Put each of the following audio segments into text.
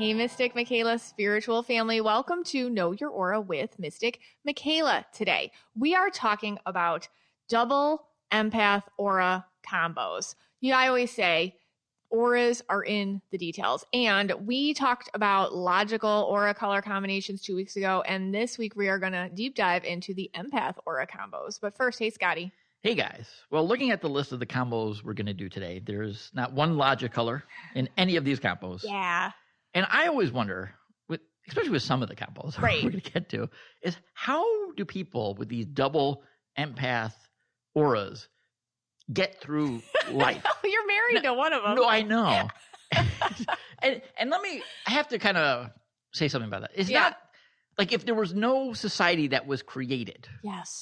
Hey, Mystic Michaela spiritual family. Welcome to Know Your Aura with Mystic Michaela. Today, we are talking about double empath aura combos. Yeah, I always say auras are in the details. And we talked about logical aura color combinations 2 weeks ago. And this week, we are going to deep dive into the empath aura combos. But first, hey, Scotty. Hey guys, well, looking at the list of the combos we're going to do today, there's not one logic color in any of these combos. Yeah. And I always wonder, especially with some of the combos right. we're going to get to, is how do people with these double empath auras get through life? You're married to one of them. No, I know. and I have to kind of say something about that. It's not like if there was no society that was created,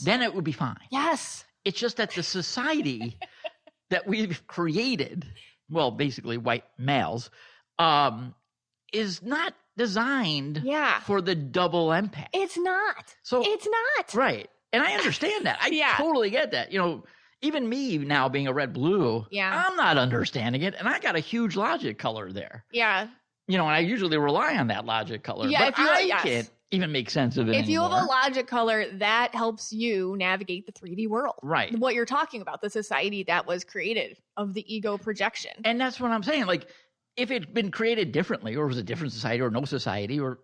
then it would be fine. Yes. It's just that the society that we've created, well, basically white males, is not designed for the double empath. It's not. It's not. Right. And I understand that. I totally get that. You know, even me now being a red-blue, I'm not understanding it. And I got a huge logic color there. Yeah. You know, and I usually rely on that logic color. Yeah, but I can't even make sense of it If you anymore. have a logic color, that helps you navigate the 3D world. Right. What you're talking about, the society that was created of the ego projection. And that's what I'm saying. Like, if it'd been created differently, or was a different society, or no society, or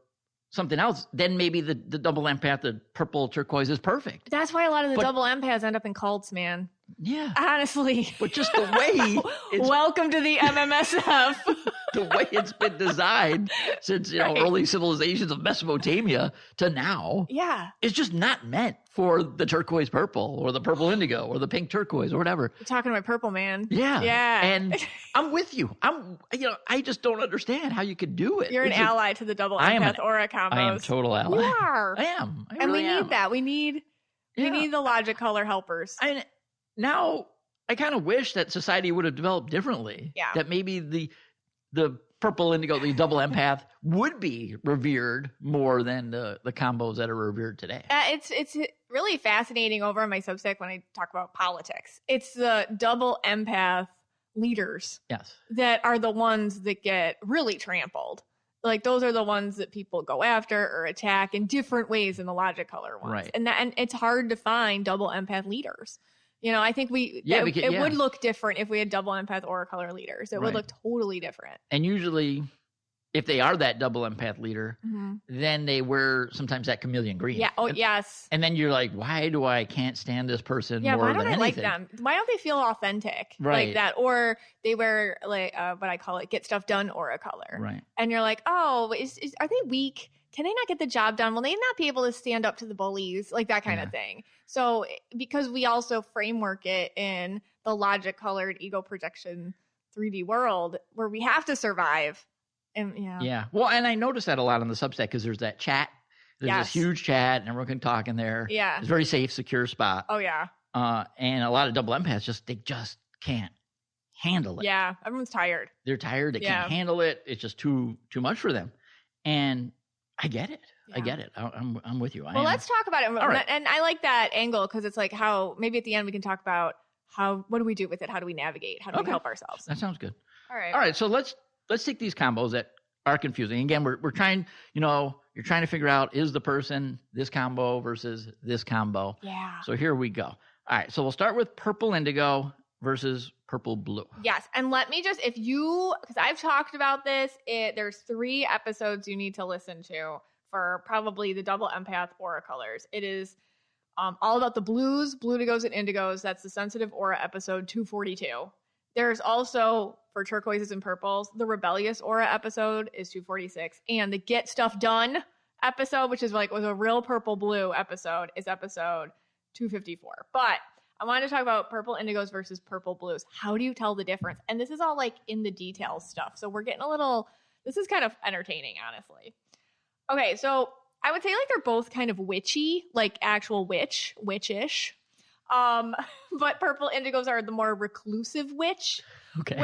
something else, then maybe the double empath, the purple turquoise is perfect. That's why a lot of the double empaths end up in cults, man. Yeah. Honestly. But just the way welcome to the MMSF. The way it's been designed since, early civilizations of Mesopotamia to now. Yeah. It's just not meant for the turquoise purple or the purple indigo or the pink turquoise or whatever. You're talking to my purple man. Yeah. Yeah. And I'm with you. I just don't understand how you could do it. You're an ally to the double empath aura combos. I am total ally. You are. I am. And we need that. We need the logic color helpers. Now I kind of wish that society would have developed differently. Yeah. That maybe the purple indigo, the double empath, would be revered more than the combos that are revered today. It's really fascinating over on my Substack when I talk about politics. It's the double empath leaders that are the ones that get really trampled. Like those are the ones that people go after or attack in different ways than the logic color ones. Right. And it's hard to find double empath leaders. I think it would look different if we had double empath aura color leaders. It would look totally different. And usually, if they are that double empath leader, then they wear sometimes that chameleon green. Yeah. Oh, yes. And then you're like, why do I can't stand this person more why than don't I anything? like them? Why don't they feel authentic like that? Or they wear like what I call it, get stuff done aura color. Right. And you're like, oh, are they weak? Can they not get the job done? Will they not be able to stand up to the bullies? Like that kind of thing. So because we also framework it in the logic colored ego projection 3D world where we have to survive. And yeah. Well, and I noticed that a lot on the Substack because there's that chat. There's this huge chat and everyone can talk in there. Yeah. It's a very safe, secure spot. Oh, yeah. And a lot of double empaths they just can't handle it. Yeah. Everyone's tired. They're tired. They can't handle it. It's just too much for them. And I get it. Yeah. I get it. I'm with you. Well, let's talk about it. All right. And I like that angle because it's like how maybe at the end we can talk about what do we do with it? How do we navigate? How do we help ourselves? That sounds good. All right. All right. So let's take these combos that are confusing. Again, we're trying, you're trying to figure out, is the person this combo versus this combo? Yeah. So here we go. All right. So we'll start with purple indigo versus purple blue. Yes. And let me just, because I've talked about this, there's 3 episodes you need to listen to for probably the double empath aura colors. It is all about the blues, blue indigos, and indigos. That's the sensitive aura episode 242. There's also, for turquoises and purples, the rebellious aura episode is 246. And the get stuff done episode, which is was a real purple blue episode, is episode 254. But I wanted to talk about purple indigos versus purple blues. How do you tell the difference? And this is all in the details stuff. So we're getting this is kind of entertaining, honestly. Okay, so I would say they're both kind of witchy, like actual witchish. But purple indigos are the more reclusive witch. Okay.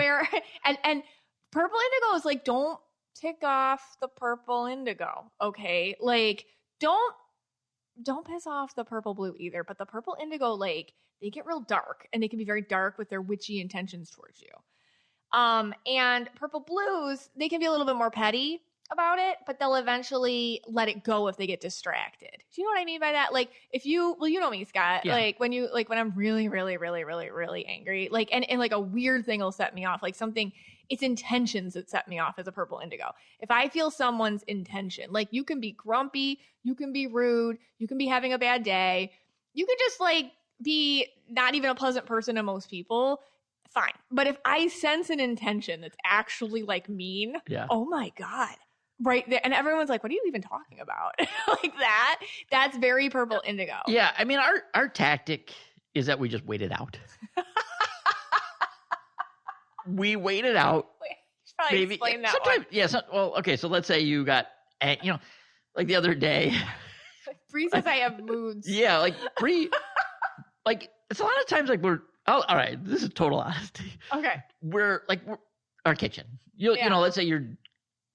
And purple indigos don't tick off the purple indigo. Okay. Don't piss off the purple blue either, but the purple indigo, they get real dark and they can be very dark with their witchy intentions towards you. And purple blues, they can be a little bit more petty. about it, but they'll eventually let it go if they get distracted. Do you know what I mean by that? Like if you, well, you know me, Scott, like when I'm really, really, really, really, really angry, like, and like a weird thing will set me off, like something, it's intentions that set me off as a purple indigo. If I feel someone's intention, like you can be grumpy, you can be rude, you can be having a bad day, you could just like be not even a pleasant person to most people, fine. But if I sense an intention that's actually like mean, oh my God. Right there. And everyone's like, what are you even talking about? Like that's very purple indigo. Yeah. I mean, our tactic is that we just wait it out. We wait it out. Wait, you should probably explain that sometimes, one. Yeah. Well, okay. So let's say you got, like the other day. Bree says I have moods. Yeah. Like Bree, like it's a lot of times like all right. This is total honesty. Okay. We're our kitchen. You know, let's say you're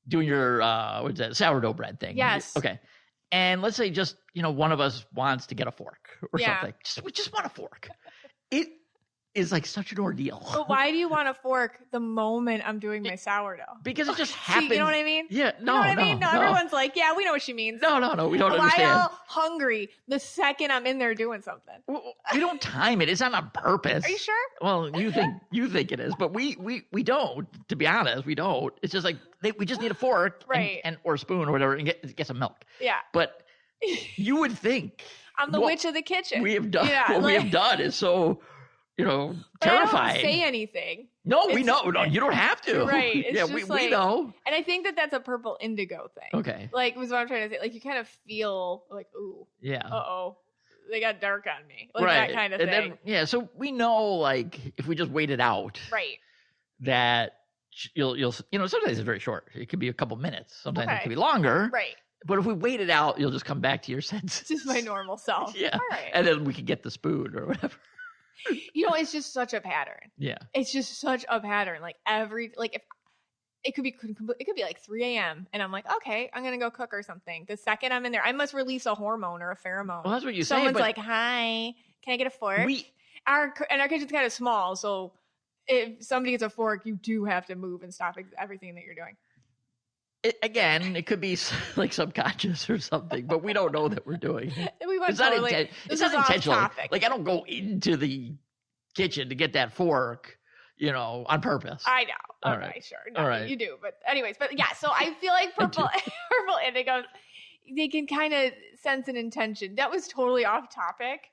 doing your what's that sourdough bread thing. Yes. Okay. And let's say just one of us wants to get a fork or something. We just want a fork. It is like such an ordeal. But why do you want a fork the moment I'm doing my sourdough? Because it just happens. You know what I mean? Yeah. No, you know what no, I mean? No, everyone's like, yeah, we know what she means. No. We don't understand. I'm hungry the second I'm in there doing something. We don't time it. It's not on purpose. Are you sure? Well, you think it is, but we don't. To be honest, we don't. It's just like we just need a fork, right, and or a spoon or whatever, and get some milk. Yeah. But you would think I'm the witch of the kitchen. We have done what we have done is so. Terrifying. I don't say anything. No, we know. No, you don't have to. Right. It's we know. And I think that's a purple indigo thing. Okay. Like, was what I'm trying to say. Like, you kind of feel like, ooh. Yeah. Uh-oh. They got dark on me. Like, that kind of thing. Then, so we know, like, if we just wait it out. Right. That you'll sometimes it's very short. It could be a couple minutes. Sometimes it could be longer. Right. But if we wait it out, you'll just come back to your senses. Just my normal self. Yeah. All right. And then we can get the spoon or whatever. It's just such a pattern. Yeah. It's just such a pattern. Like if it could be like 3 a.m. and I'm like, okay, I'm going to go cook or something. The second I'm in there, I must release a hormone or a pheromone. Well, that's what you say. Someone's like, hi, can I get a fork? Our kitchen's kind of small. So if somebody gets a fork, you do have to move and stop everything that you're doing. It could be like subconscious or something, but we don't know that we're doing it. It's not intentional. Like I don't go into the kitchen to get that fork, on purpose. I know. All okay, right. Sure. No, all right. You do. But anyways, yeah, so I feel like purple indigos, they can kind of sense an intention. That was totally off topic.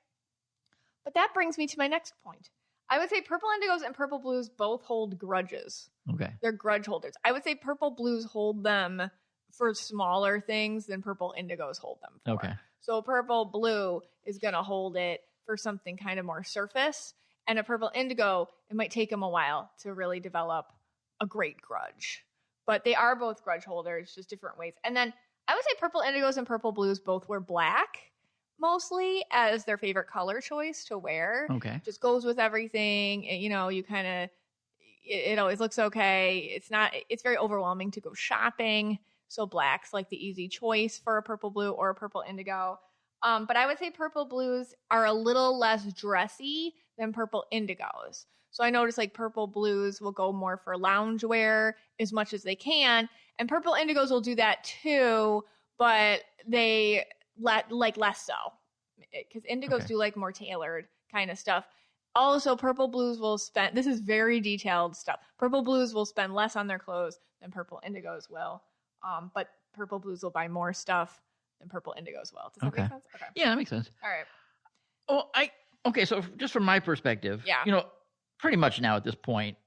But that brings me to my next point. I would say purple indigos and purple blues both hold grudges. Okay. They're grudge holders. I would say purple blues hold them for smaller things than purple indigos hold them for. Okay. So purple blue is going to hold it for something kind of more surface. And a purple indigo, it might take them a while to really develop a great grudge. But they are both grudge holders, just different ways. And then I would say purple indigos and purple blues both wear black mostly as their favorite color choice to wear. Okay. Just goes with everything. You kind of, it always looks okay. It's very overwhelming to go shopping. So black's like the easy choice for a purple blue or a purple indigo. But I would say purple blues are a little less dressy than purple indigos. So I notice like purple blues will go more for loungewear as much as they can. And purple indigos will do that too, but they less so. Because indigos do like more tailored kind of stuff. Also, purple blues will spend, this is very detailed stuff. Purple blues will spend less on their clothes than purple indigos will. But purple blues will buy more stuff than purple indigos will. Does that make sense? Okay. Yeah, that makes sense. All right. Oh, so just from my perspective, pretty much now at this point,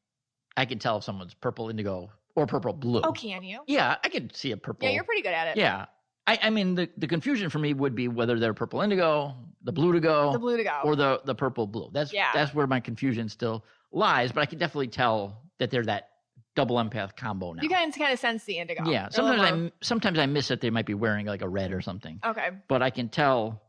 I can tell if someone's purple indigo or purple blue. Oh, can you? Yeah, I can see a purple. Yeah, you're pretty good at it. Yeah. I mean, the confusion for me would be whether they're purple indigo, the blue to go, or the purple blue. That's where my confusion still lies. But I can definitely tell that they're that double empath combo now. You can kind of sense the indigo. Yeah. Sometimes I miss that they might be wearing like a red or something. Okay. But I can tell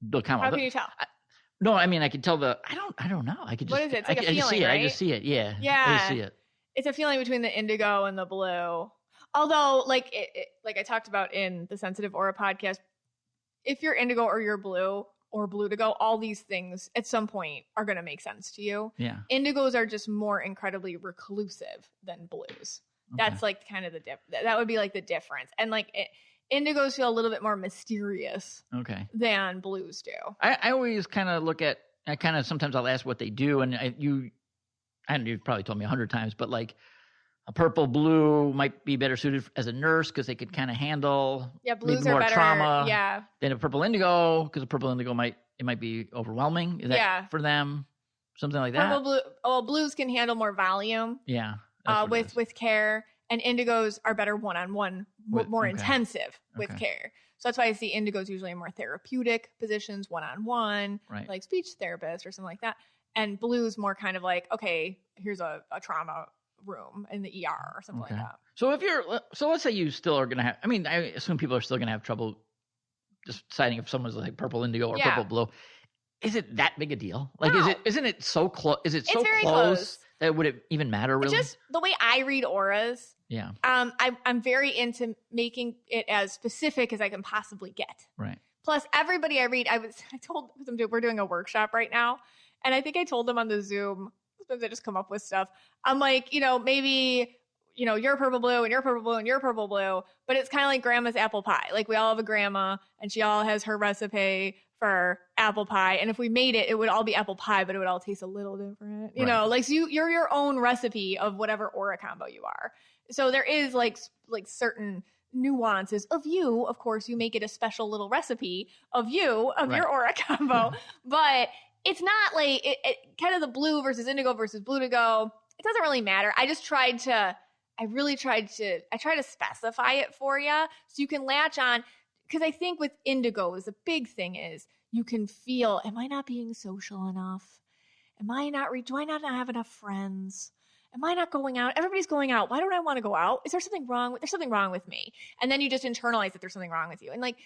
the combo. How can you tell? I can tell I don't know. I could just. What is it? It's like a feeling, just see it. right? I just see it. Yeah. Yeah. I just see it. It's a feeling between the indigo and the blue. Although, like like I talked about in the Sensitive Aura podcast, if you're indigo or you're blue or blue to go, all these things at some point are going to make sense to you. Yeah. Indigos are just more incredibly reclusive than blues. That's like kind of the that would be like the difference. And like indigos feel a little bit more mysterious than blues do. I always kind of look at, sometimes I'll ask what they do. And you've probably told me 100 times, but like a purple blue might be better suited as a nurse because they could kind of handle blues more are better, trauma than a purple indigo, because a purple indigo might be overwhelming. Is that for them? Something like that? Blues can handle more volume. Yeah. With care. And indigos are better one-on-one, more intensive with care. So that's why I see indigos usually in more therapeutic positions, one-on-one, like speech therapist or something like that. And blues more kind of like, okay, here's a trauma room in the ER or something like that. So let's say you still are going to have, I mean, I assume people are still going to have trouble deciding if someone's like purple indigo or purple blue. Is it that big a deal? Like, isn't it so close? Is it so close that would it even matter really? Just the way I read auras. Yeah. I'm very into making it as specific as I can possibly get. Right. Plus, everybody I read, I told them we're doing a workshop right now, and I think I told them on the Zoom. Sometimes I just come up with stuff. I'm like, maybe, you're purple blue and you're purple blue and you're purple blue, but it's kind of like grandma's apple pie. Like we all have a grandma and she all has her recipe for apple pie. And if we made it, it would all be apple pie, but it would all taste a little different. You know, like so you're your own recipe of whatever aura combo you are. So there is like certain nuances of you. Of course, you make it a special little recipe of you, of your aura combo, but it's not like it kind of the blue versus indigo versus blue to go. It doesn't really matter. I try to specify it for you so you can latch on. Because I think with indigos, the big thing is you can feel, am I not being social enough? Do I not have enough friends? Am I not going out? Everybody's going out. Why don't I want to go out? Is there something wrong? There's something wrong with me. And then you just internalize that there's something wrong with you. And like,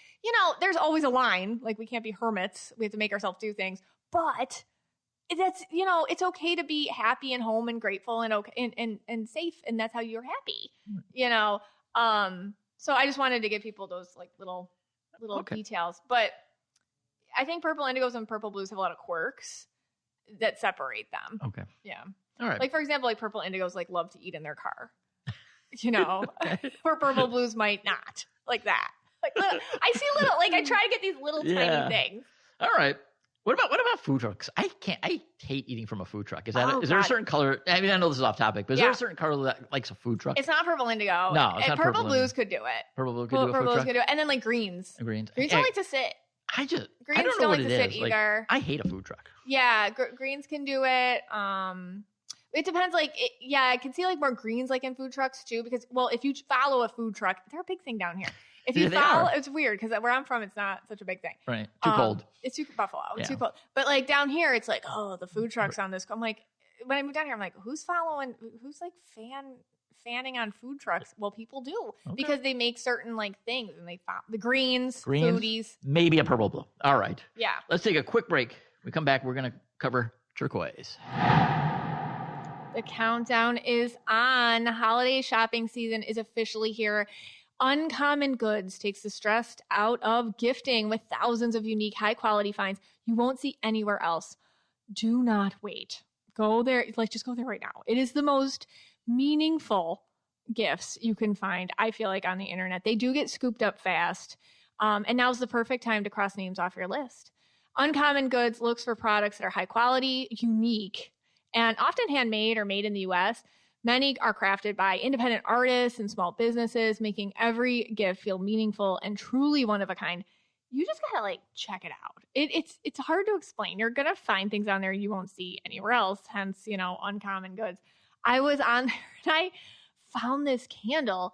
there's always a line. Like we can't be hermits. We have to make ourselves do things. But that's, it's okay to be happy and home and grateful and okay and safe. And that's how you're happy, So I just wanted to give people those like little details. But I think purple indigos and purple blues have a lot of quirks that separate them. Okay. Yeah. All right. Like for example, like purple indigos like love to eat in their car. Or purple blues might not. Like that. Like I see I try to get these little tiny things. All right. What about food trucks? I hate eating from a food truck. Is there a certain color? I mean, I know this is off topic, but is there a certain color that likes a food truck? It's not purple indigo. No, it's not purple blues could do it. Purple blue could do a food truck. Could do it. And then like greens. Greens don't like to sit. Greens don't like to sit either. I hate a food truck. Yeah, greens can do it. It depends. I can see like more greens like in food trucks too, because if you follow a food truck, they're a big thing down here. If you follow, it's weird because where I'm from, it's not such a big thing. Right. Too cold. It's too Buffalo. It's too cold. But like down here, it's like, oh, the food truck's on this. I'm like, when I moved down here, I'm like, who's like fanning on food trucks? Well, people do because they make certain like things and they the greens, foodies. Maybe a purple blue. All right. Yeah. Let's take a quick break. We come back. We're going to cover turquoise. The countdown is on. Holiday shopping season is officially here. Uncommon Goods takes the stress out of gifting with thousands of unique, high-quality finds you won't see anywhere else. Do not wait. Go there. Just go there right now. It is the most meaningful gifts you can find, I feel like, on the internet. They do get scooped up fast, and now's the perfect time to cross names off your list. Uncommon Goods looks for products that are high-quality, unique, and often handmade or made in the U.S., Many are crafted by independent artists and small businesses, making every gift feel meaningful and truly one of a kind. You just gotta check it out. It's hard to explain. You're gonna find things on there you won't see anywhere else. Hence, Uncommon Goods. I was on there and I found this candle.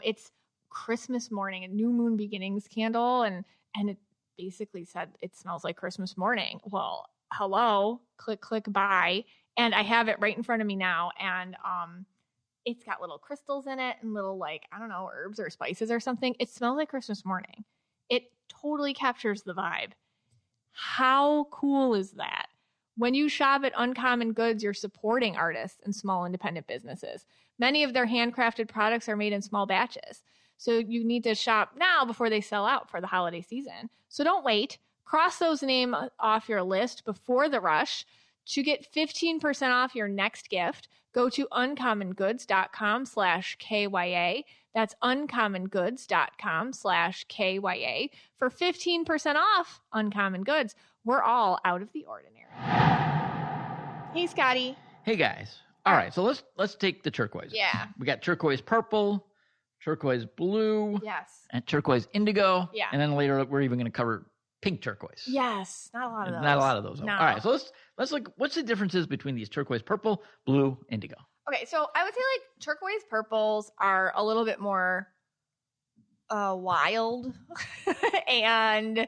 It's Christmas morning, a new moon beginnings candle, and it basically said it smells like Christmas morning. Well, hello, click buy. And I have it right in front of me now. And it's got little crystals in it and little, herbs or spices or something. It smells like Christmas morning. It totally captures the vibe. How cool is that? When you shop at Uncommon Goods, you're supporting artists and small independent businesses. Many of their handcrafted products are made in small batches. So you need to shop now before they sell out for the holiday season. So don't wait. Cross those names off your list before the rush. To get 15% off your next gift, go to uncommongoods.com/KYA. That's uncommongoods.com/KYA for 15% off Uncommon Goods. We're all out of the ordinary. Hey, Scotty. Hey, guys. All right, so let's take the turquoise. Yeah. We got turquoise purple, turquoise blue, yes, and turquoise indigo. Yeah. And then later we're even going to cover pink turquoise. Yes, not a lot of those. Not a lot of those. No. All right, so let's look. What's the differences between these turquoise purple, blue, indigo? Okay, so I would say like turquoise purples are a little bit more wild and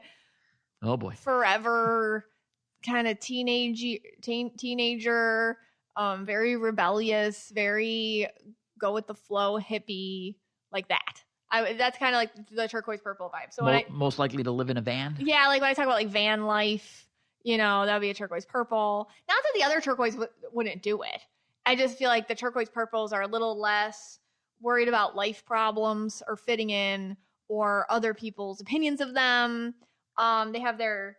oh boy, forever kind of teenager, very rebellious, very go with the flow hippie, like that. That's kind of like the turquoise purple vibe. So most likely to live in a van. Yeah, like when I talk about like van life, that would be a turquoise purple. Not that the other turquoise wouldn't do it. I just feel like the turquoise purples are a little less worried about life problems or fitting in or other people's opinions of them. They have they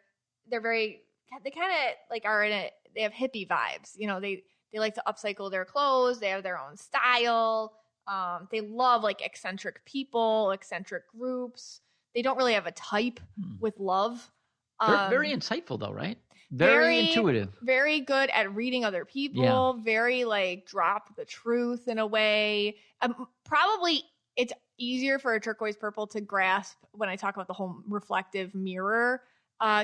kind of like are in it. They have hippie vibes. They like to upcycle their clothes. They have their own style. They love like eccentric people, eccentric groups. They don't really have a type with love. Very insightful though, right? Very intuitive. Very good at reading other people. Yeah. Very like drop the truth in a way. Probably it's easier for a turquoise purple to grasp when I talk about the whole reflective mirror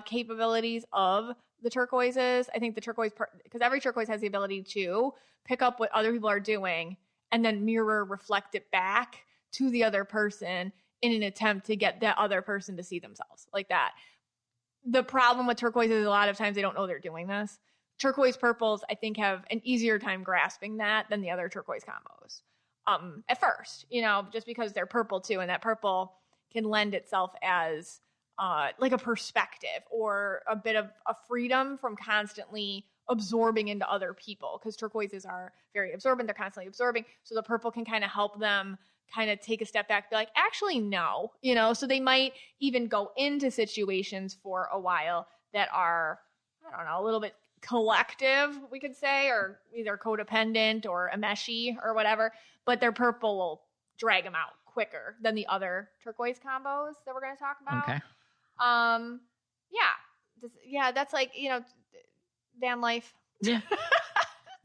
capabilities of the turquoises. I think the turquoise, because every turquoise has the ability to pick up what other people are doing and then reflect it back to the other person in an attempt to get that other person to see themselves like that. The problem with turquoise is a lot of times they don't know they're doing this. Turquoise purples, I think, have an easier time grasping that than the other turquoise combos. At first, just because they're purple too, and that purple can lend itself as like a perspective or a bit of a freedom from constantly absorbing into other people, because turquoises are very absorbent. They're constantly absorbing. So the purple can kind of help them kind of take a step back, be like, actually, no, so they might even go into situations for a while that are, I don't know, a little bit collective, we could say, or either codependent or enmeshy or whatever, but their purple will drag them out quicker than the other turquoise combos that we're going to talk about. Okay. That's like, van life. Yeah.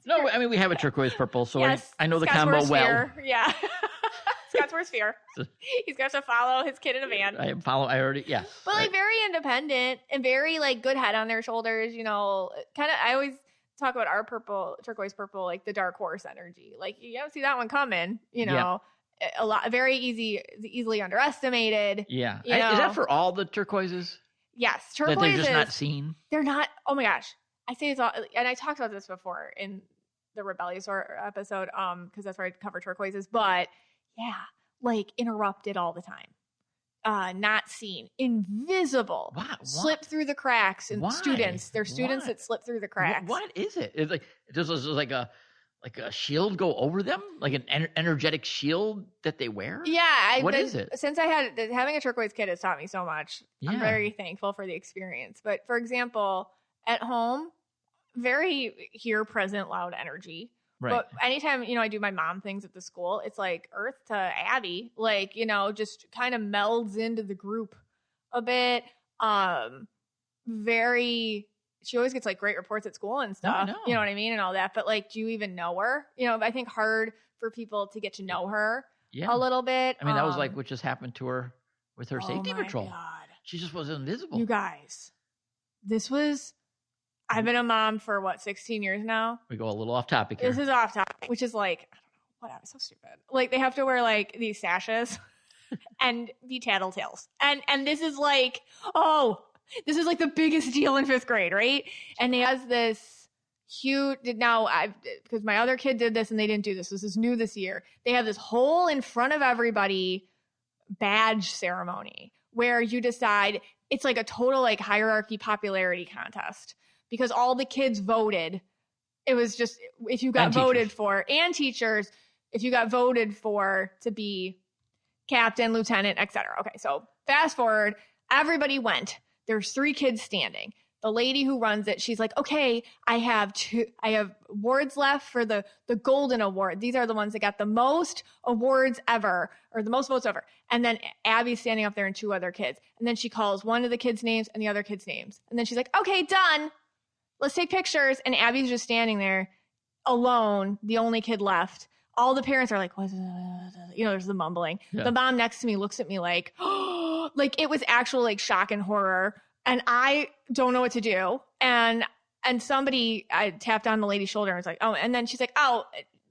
No, I mean, we have a turquoise purple, so yes, I know the Scott's combo well. Fear. Yeah. Scott's worst fear. He's got to follow his kid in a van. I already, yes. But like very independent and very like good head on their shoulders, kind of, I always talk about our turquoise purple, like the dark horse energy. Like you don't see that one coming, a lot, very easily underestimated. Yeah. Is that for all the turquoises? Yes. Turquoises. That they're just not seen? They're not. Oh my gosh. I say this all, and I talked about this before in the Rebellious episode, because that's where I cover turquoises, but yeah, like interrupted all the time. Not seen, invisible, slip through the cracks, and students that slip through the cracks. What is it? It's like, does like a shield go over them, like an energetic shield that they wear? Yeah, what is it? Since having a turquoise kid has taught me so much. Yeah. I'm very thankful for the experience. But for example, at home, very here, present, loud energy. Right. But anytime, I do my mom things at the school, it's like Earth to Abby, like, just kind of melds into the group a bit. She always gets like great reports at school and stuff, you know what I mean? And all that. But like, do you even know her? I think hard for people to get to know her a little bit. I mean, that was like what just happened to her with her safety patrol. God. She just was invisible. You guys, I've been a mom for 16 years now. We go a little off topic here. This is off topic, which is like, I don't know, whatever, so stupid. Like they have to wear like these sashes and be tattletales. And this is like, this is like the biggest deal in 5th grade, right? And he has this huge, because my other kid did this and they didn't do this. This is new this year. They have this whole in front of everybody badge ceremony where you decide, it's like a total like hierarchy popularity contest. Because all the kids voted. It was just, if you got voted for, and teachers, if you got voted for to be captain, lieutenant, etc. Okay, so fast forward, everybody went. There's 3 kids standing. the lady who runs it, she's like, okay, I have awards left for the Golden Award. These are the ones that got the most awards ever, or the most votes ever. And then Abby's standing up there and 2 other kids. And then she calls one of the kids' names and the other kids' names. And then she's like, okay, done. Let's take pictures. And Abby's just standing there alone, the only kid left. All the parents are like, what? There's the mumbling. Yeah. The mom next to me looks at me like, oh, like it was actual like shock and horror. And I don't know what to do. And somebody, I tapped on the lady's shoulder and was like, oh, and then she's like, oh,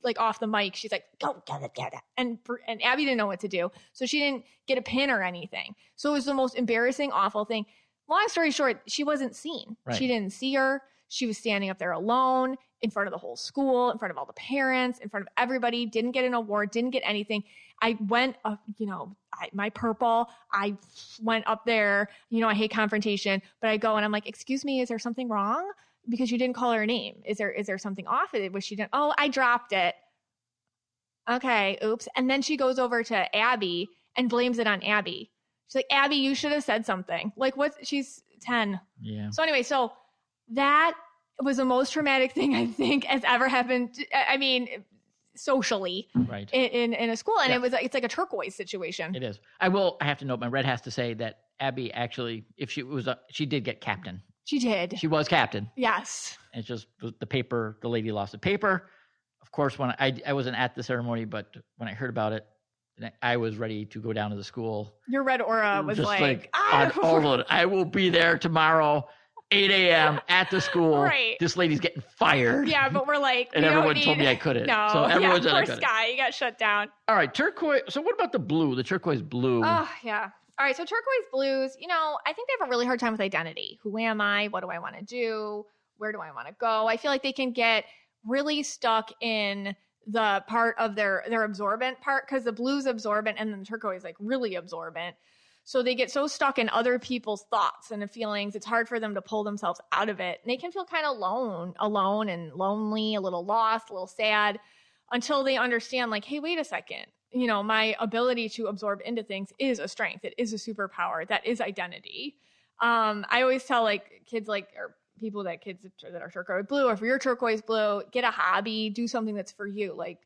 like off the mic, she's like, go get it. And Abby didn't know what to do. So she didn't get a pin or anything. So it was the most embarrassing, awful thing. Long story short, she wasn't seen. Right. She didn't see her. She was standing up there alone in front of the whole school, in front of all the parents, in front of everybody, didn't get an award, didn't get anything. I went, my purple, I went up there, I hate confrontation, but I go and I'm like, excuse me, is there something wrong? Because you didn't call her name. Is there something off? Was she didn't? Oh, I dropped it. Okay, oops. And then she goes over to Abby and blames it on Abby. She's like, Abby, you should have said something. Like, she's 10. Yeah. So anyway, that was the most traumatic thing I think has ever happened. I mean, socially, right, in a school, and it's like a turquoise situation. It is. I have to note, my red has to say that Abby actually, if she did get captain. She did. She was captain. Yes. And it's just the paper. The lady lost the paper. Of course, when I wasn't at the ceremony, but when I heard about it, I was ready to go down to the school. Your red aura was just like on overload. I will be there tomorrow. 8 a.m. at the school. Right. This lady's getting fired. Yeah, but we're like, and everyone told me I couldn't. No, so everyone said I couldn't. Poor Sky, you got shut down. All right, turquoise. So what about the blue? The turquoise blue. Oh yeah. All right, so turquoise blues. I think they have a really hard time with identity. Who am I? What do I want to do? Where do I want to go? I feel like they can get really stuck in the part of their absorbent part, because the blue's absorbent and then the turquoise like really absorbent. So they get so stuck in other people's thoughts and feelings, it's hard for them to pull themselves out of it. And they can feel kind of alone and lonely, a little lost, a little sad, until they understand like, hey, wait a second. My ability to absorb into things is a strength. It is a superpower. That is identity. I always tell like kids or people that are turquoise blue, or if you're turquoise blue, get a hobby, do something that's for you. Like,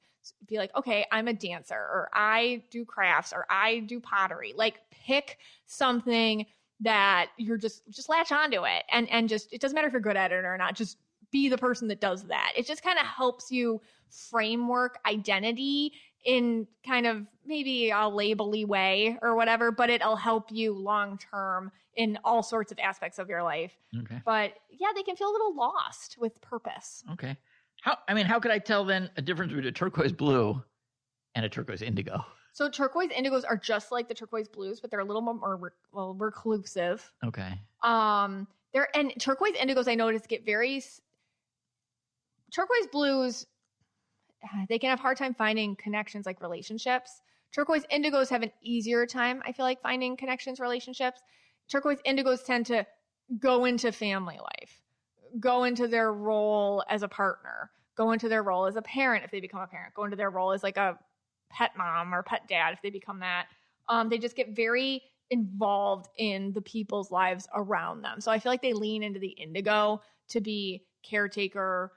be like, okay, I'm a dancer, or I do crafts, or I do pottery. Like, pick something that you're just latch onto it, and just, it doesn't matter if you're good at it or not, just be the person that does that. It just kind of helps you framework identity in kind of maybe a label-y way or whatever, but it'll help you long term in all sorts of aspects of your life. Okay. But yeah, they can feel a little lost with purpose. Okay. How could I tell then a difference between a turquoise blue and a turquoise indigo? So turquoise indigos are just like the turquoise blues, but they're a little more reclusive. Okay. And turquoise indigos, I noticed, turquoise blues, they can have a hard time finding connections like relationships. Turquoise indigos have an easier time, I feel like, finding connections, relationships. Turquoise indigos tend to go into family life, go into their role as a partner, go into their role as a parent if they become a parent, go into their role as like a pet mom or pet dad if they become that. They just get very involved in the people's lives around them. So I feel like they lean into the indigo to be caretaker.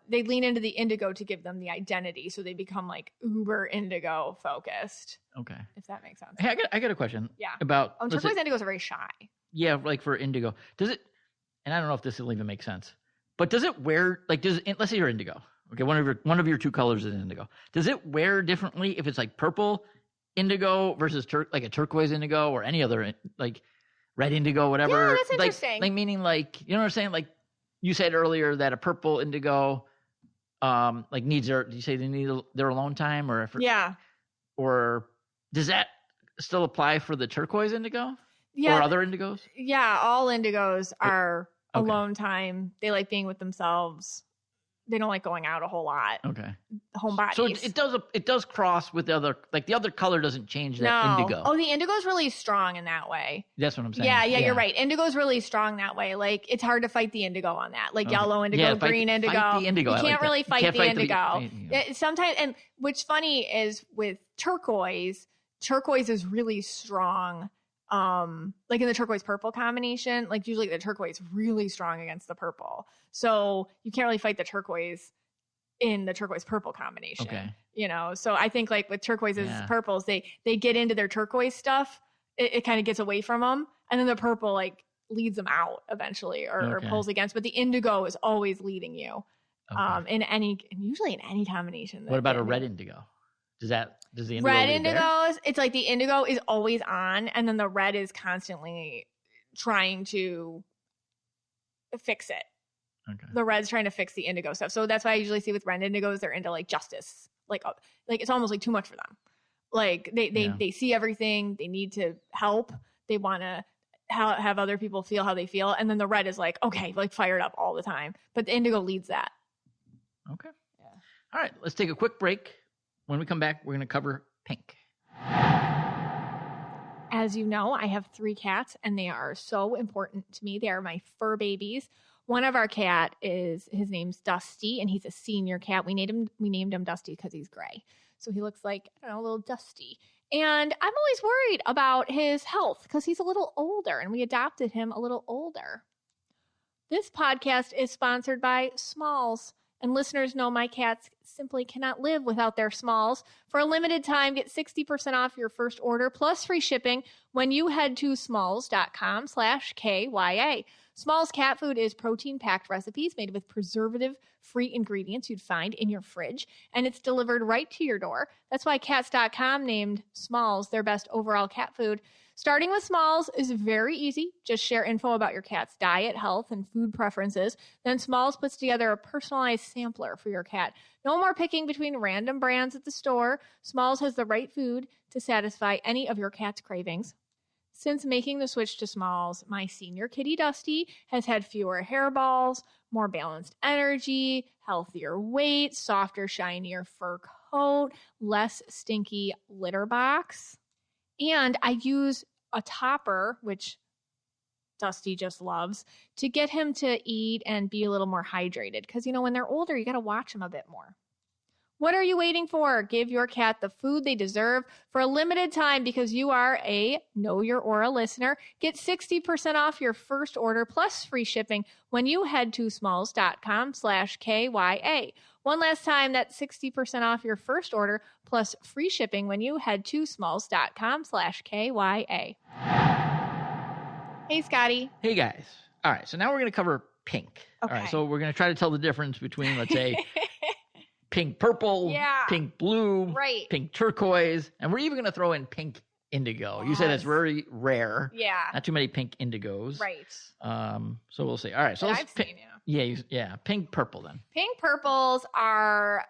They lean into the indigo to give them the identity. So they become like uber indigo focused. Okay. If that makes sense. Hey, I got a question. Yeah. About turquoise indigos are very shy. Yeah, like for indigo. Does it, and I don't know if this will even make sense, but does it wear, like, let's say you're indigo. Okay, one of your 2 colors is indigo. Does it wear differently if it's like purple indigo versus like a turquoise indigo, or any other like red indigo, whatever? Yeah, that's interesting. Like meaning like, you know what I'm saying? Like you said earlier that a purple indigo like needs do you say they need their alone time, or or does that still apply for the turquoise indigo? Yeah. Or other indigos? Yeah, all indigos are alone time. They like being with themselves. They don't like going out a whole lot. Okay. Home bodies. So it does cross with the other, like the other color doesn't change that indigo. Oh, the indigo is really strong in that way. That's what I'm saying. Yeah, you're right. Indigo is really strong that way. Like, it's hard to fight the indigo on that. Like yellow indigo, green indigo. Fight the indigo. You can't really fight the indigo. Sometimes, and what's funny is with turquoise is really strong like in the turquoise-purple combination, like usually the turquoise is really strong against the purple. So you can't really fight the turquoise in the turquoise-purple combination. Okay. You know, so I think like with turquoises, purples, they get into their turquoise stuff. It kind of gets away from them. And then the purple like leads them out eventually or pulls against. But the indigo is always leading you usually in any combination. What about a red indigo? Does the indigo red indigos, it's like the indigo is always on and then the red is constantly trying to fix it. Okay. The red's trying to fix the indigo stuff. So that's why I usually see with red indigos, they're into like justice. Like it's almost like too much for them. Like they see everything. They need to help. They want to have other people feel how they feel. And then the red is like, okay, like fired up all the time. But the indigo leads that. Okay. Yeah. All right. Let's take a quick break. When we come back, we're going to cover pink. As you know, I have 3 cats and they are so important to me. They are my fur babies. One of our his name's Dusty, and he's a senior cat. We named him Dusty because he's gray. So he looks like, I don't know, a little dusty. And I'm always worried about his health because he's a little older, and we adopted him a little older. This podcast is sponsored by Smalls, and listeners know my cats simply cannot live without their Smalls. For a limited time, get 60% off your first order plus free shipping when you head to smalls.com/KYA. Smalls cat food is protein-packed recipes made with preservative-free ingredients you'd find in your fridge, and it's delivered right to your door. That's why Cats.com named Smalls their best overall cat food. Starting with Smalls is very easy. Just share info about your cat's diet, health, and food preferences. Then Smalls puts together a personalized sampler for your cat. No more picking between random brands at the store. Smalls has the right food to satisfy any of your cat's cravings. Since making the switch to Smalls, my senior kitty Dusty has had fewer hairballs, more balanced energy, healthier weight, softer, shinier fur coat, less stinky litter box. And I use a topper, which Dusty just loves, to get him to eat and be a little more hydrated. Because, when they're older, you got to watch them a bit more. What are you waiting for? Give your cat the food they deserve for a limited time because you are a Know Your Aura listener. Get 60% off your first order plus free shipping when you head to smalls.com/KYA. One last time, that's 60% off your first order plus free shipping when you head to smalls.com/KYA. Hey, Scotty. Hey, guys. All right, so now we're going to cover pink. Okay. All right, so we're going to try to tell the difference between, let's say, pink purple, pink blue, pink turquoise, and we're even going to throw in pink indigo. Yes. You said it's very rare. Yeah. Not too many pink indigos. Right. So we'll see. All right. So let's seen, yeah. Pink purple then. Pink purples are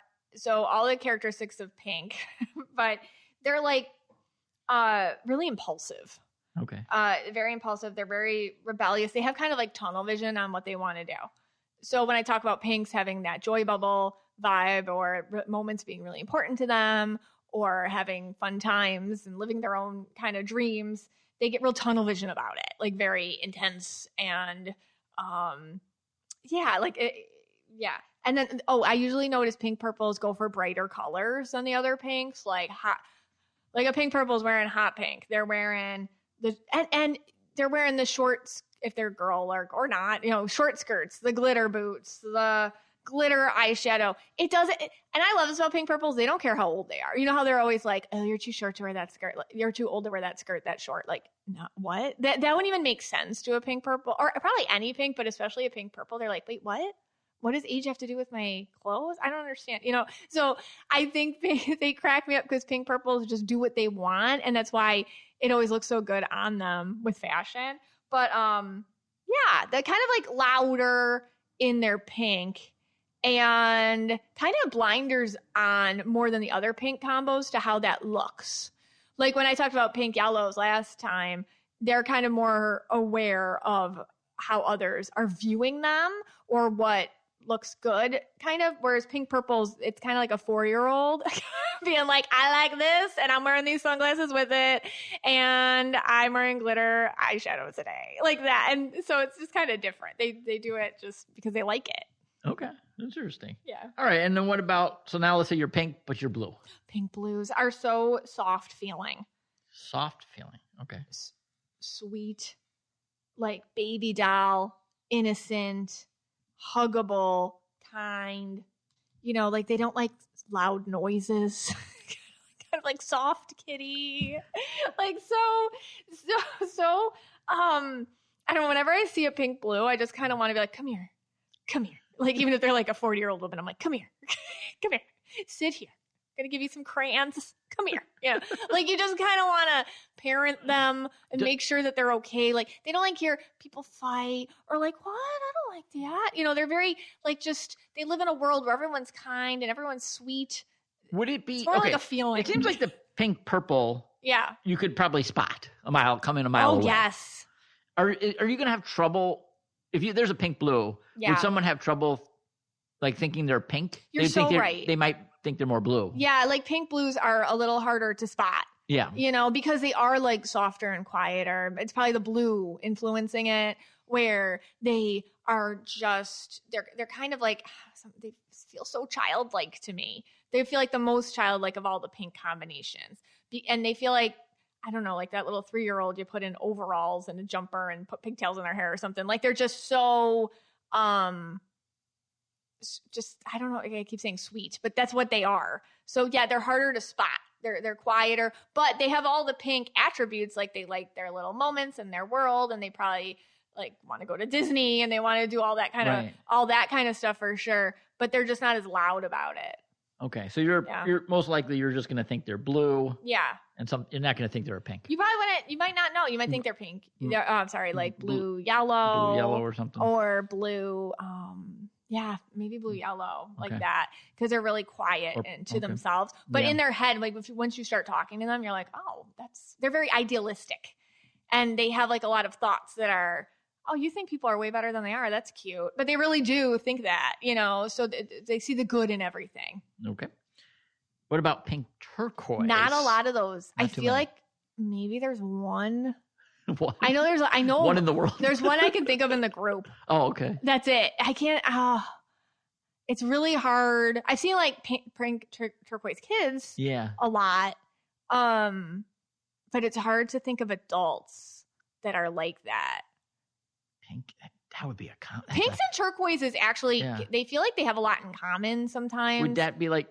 all the characteristics of pink, but they're like really impulsive. Okay. Very impulsive. They're very rebellious. They have kind of like tunnel vision on what they want to do. So when I talk about pinks having that joy bubble vibe or moments being really important to them or having fun times and living their own kind of dreams, they get real tunnel vision about it, like very intense and And then I usually notice pink purples go for brighter colors than the other pinks, like a pink purple is wearing hot pink. They're wearing and they're wearing the shorts if they're girl or not, short skirts, the glitter boots, the glitter eyeshadow. It doesn't, and I love this about pink purples. They don't care how old they are. You know how they're always like, oh, you're too short to wear that skirt. You're too old to wear that skirt that short. Like, no, what? That wouldn't even make sense to a pink purple or probably any pink, but especially a pink purple. They're like, wait, what? What does age have to do with my clothes? I don't understand. So I think they crack me up because pink purples just do what they want. And that's why it always looks so good on them with fashion. But they're kind of like louder in their pink and kind of blinders on more than the other pink combos to how that looks. Like when I talked about pink yellows last time, they're kind of more aware of how others are viewing them or what looks good, kind of. Whereas pink purples, it's kind of like a 4-year-old being like, I like this and I'm wearing these sunglasses with it and I'm wearing glitter eyeshadow today, like that. And so it's just kind of different. They do it just because they like it. Okay. That's interesting. Yeah. All right. And then what about, so now let's say you're pink, but you're blue. Pink blues are so soft feeling. Soft feeling. Okay. sweet, like baby doll, innocent, huggable, kind. You know, like they don't like loud noises. Kind of like soft kitty. Like so I don't know, whenever I see a pink blue, I just kind of want to be like, come here. Like, even if they're like a 40-year-old woman, I'm like, come here, sit here. I'm going to give you some crayons. Come here. Yeah. Like, you just kind of want to parent them and make sure that they're okay. Like, they don't like hear people fight or like, what? I don't like that. You know, they're very like, just, they live in a world where everyone's kind and everyone's sweet. Would it be, it's more like a feeling. It seems like the pink purple. Yeah. You could probably spot coming a mile away. Oh, yes. Are you going to have trouble if there's a pink blue? Yeah. Would someone have trouble like thinking they're pink? You're so right. They might think they're more blue. Yeah, like pink blues are a little harder to spot. Yeah. You know, because they are like softer and quieter. It's probably the blue influencing it, where they are just they're kind of like they feel so childlike to me. They feel like the most childlike of all the pink combinations. And they feel like, I don't know, like that little 3-year-old you put in overalls and a jumper and put pigtails in their hair or something. Like they're just so, just, I don't know. I keep saying sweet, but that's what they are. So yeah, they're harder to spot. They're quieter, but they have all the pink attributes. Like they like their little moments in their world, and they probably like want to go to Disney and they want to do all that kind of stuff for sure. But they're just not as loud about it. Okay, so you're most likely you're just going to think they're blue. Yeah. And you're not going to think they're a pink. You probably wouldn't. You might not know. You might think they're pink. I'm sorry, like blue yellow. Blue yellow or something. Or blue. Yeah, maybe blue yellow, like that, because they're really quiet and to themselves. But in their head, like once you start talking to them, you're like, oh, they're very idealistic, and they have like a lot of thoughts that are, oh, you think people are way better than they are. That's cute. But they really do think that, you know, so they see the good in everything. Okay. What about pink turquoise? Not a lot of those. I feel like maybe there's one. What? I know one in the world. There's one I can think of in the group. Oh, okay. That's it. I can't. It's really hard. I've seen like pink turquoise kids. Yeah. A lot. But it's hard to think of adults that are like that. Pink. That would be a pinks and turquoises actually. Yeah. They feel like they have a lot in common sometimes. Would that be like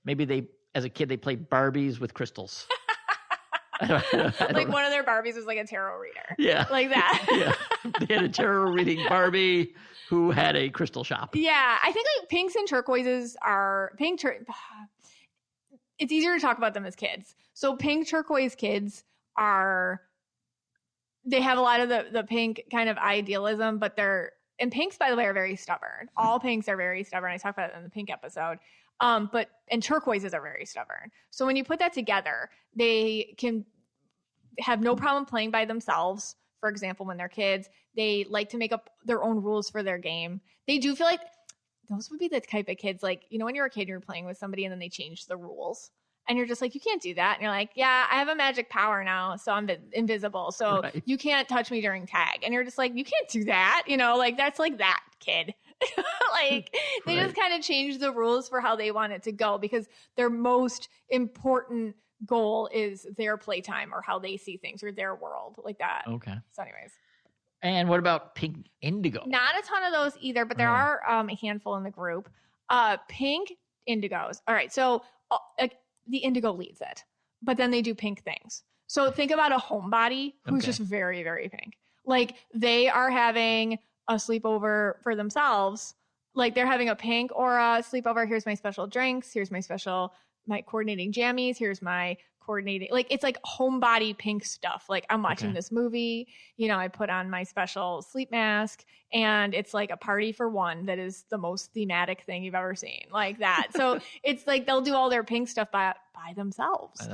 maybe they as a kid they played Barbies with crystals? I don't one of their Barbies was like a tarot reader. Yeah. Like that. Yeah. They had a tarot reading Barbie who had a crystal shop. Yeah. I think like pinks and turquoises are it's easier to talk about them as kids. So pink turquoise kids they have a lot of the pink kind of idealism, but and pinks, by the way, are very stubborn. All pinks are very stubborn. I talked about it in the pink episode. And turquoises are very stubborn. So when you put that together, they can have no problem playing by themselves. For example, when they're kids, they like to make up their own rules for their game. They do feel like those would be the type of kids, like, you know, when you're a kid, you're playing with somebody and then they change the rules. And you're just like, you can't do that. And you're like, yeah, I have a magic power now, so I'm invisible. So you can't touch me during tag. And you're just like, you can't do that. You know, like that's like that kid. Like they just kind of change the rules for how they want it to go because their most important goal is their playtime or how they see things or their world, like that. Okay. So anyways. And what about pink indigo? Not a ton of those either, but there are a handful in the group. Pink indigos. All right. So the indigo leads it, but then they do pink things. So think about a homebody who's just very, very pink. Like they are having a sleepover for themselves. Like they're having a pink aura sleepover. Here's my special drinks. Here's my coordinating jammies. Here's my coordinating, like it's like homebody pink stuff. Like I'm watching this movie, you know, I put on my special sleep mask and it's like a party for one that is the most thematic thing you've ever seen, like that. So it's like they'll do all their pink stuff by themselves.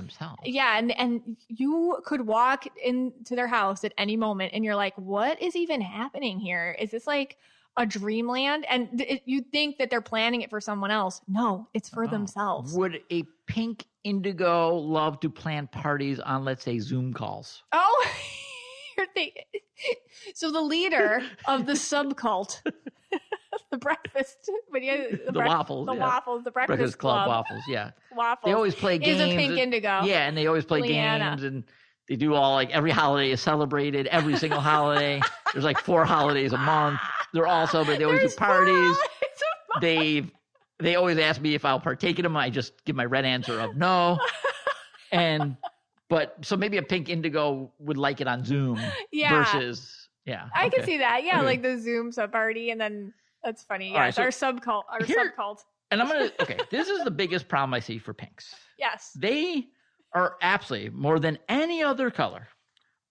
Yeah. And you could walk into their house at any moment and you're like, what is even happening here? Is this like a dreamland? And you think that they're planning it for someone else. No, it's for themselves. Would a pink indigo love to plan parties on, let's say, Zoom calls? Oh, so the leader of the subcult, the breakfast, the breakfast club waffles, yeah. Waffles. They always play games. Is a pink indigo. Yeah, and they always play games and They do all like every holiday is celebrated, every single holiday. There's like 4 holidays a month. They're all celebrated. They always do parties. They always ask me if I'll partake in them. I just give my red answer of no. But so maybe a pink indigo would like it on Zoom versus I can see that. Yeah, like the Zoom sub party, and then that's funny. Yes, right, so our subcult. And this is the biggest problem I see for pinks. Yes. They are absolutely, more than any other color,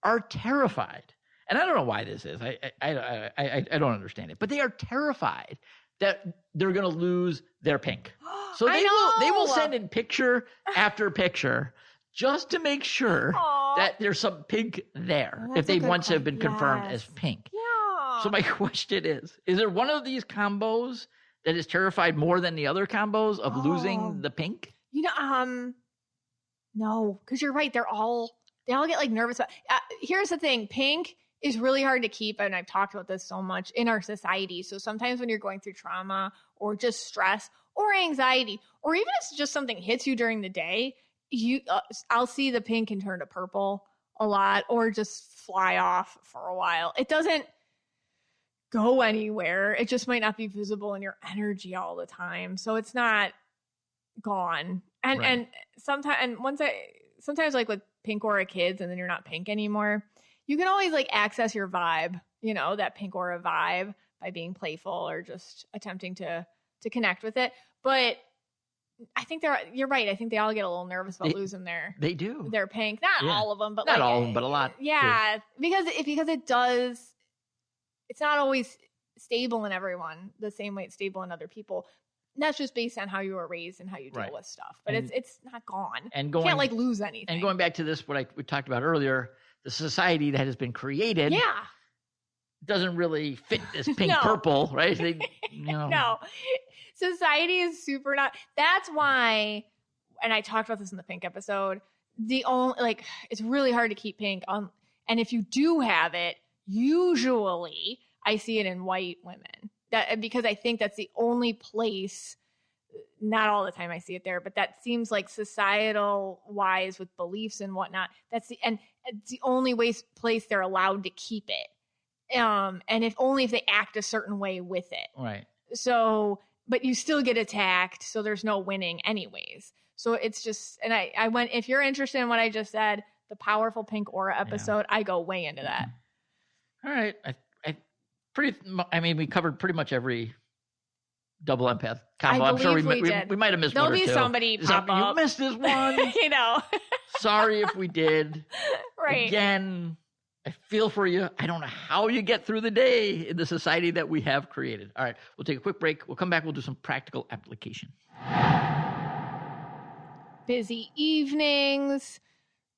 are terrified. And I don't know why this is. I don't understand it. But they are terrified that they're going to lose their pink. So they will send in picture after picture just to make sure that there's some pink there if they once have been confirmed as pink. Yeah. So my question is there one of these combos that is terrified more than the other combos of losing the pink? No, because you're right. They all get like nervous. Here's the thing. Pink is really hard to keep. And I've talked about this so much in our society. So sometimes when you're going through trauma or just stress or anxiety, or even if it's just something hits you during the day, I'll see the pink and turn to purple a lot or just fly off for a while. It doesn't go anywhere. It just might not be visible in your energy all the time. So it's not gone. And sometimes like with pink aura kids and then you're not pink anymore, you can always like access your vibe, that pink aura vibe by being playful or just attempting to connect with it. But I think you're right. I think they all get a little nervous about losing their pink. Not all of them, but not all of them, but a lot. Yeah. Too. Because it does, it's not always stable in everyone the same way it's stable in other people. And that's just based on how you were raised and how you deal with stuff. But it's not gone. And you can't like lose anything. And going back to this, we talked about earlier, the society that has been created doesn't really fit this pink purple, right? No. Society is super not. That's why, and I talked about this in the pink episode, it's really hard to keep pink on. And if you do have it, usually I see it in white women. Because I think that's the only place, not all the time I see it there, but that seems like societal wise with beliefs and whatnot. It's the only place they're allowed to keep it. And if they act a certain way with it. Right. So, but you still get attacked. So there's no winning anyways. So it's just, and I went, if you're interested in what I just said, the powerful pink aura episode, I go way into that. All right. We covered pretty much every double empath combo. I'm sure we might have missed one or two. There'll be somebody pop up. You missed this one. Sorry if we did. Right. Again, I feel for you. I don't know how you get through the day in the society that we have created. All right. We'll take a quick break. We'll come back. We'll do some practical application. Busy evenings,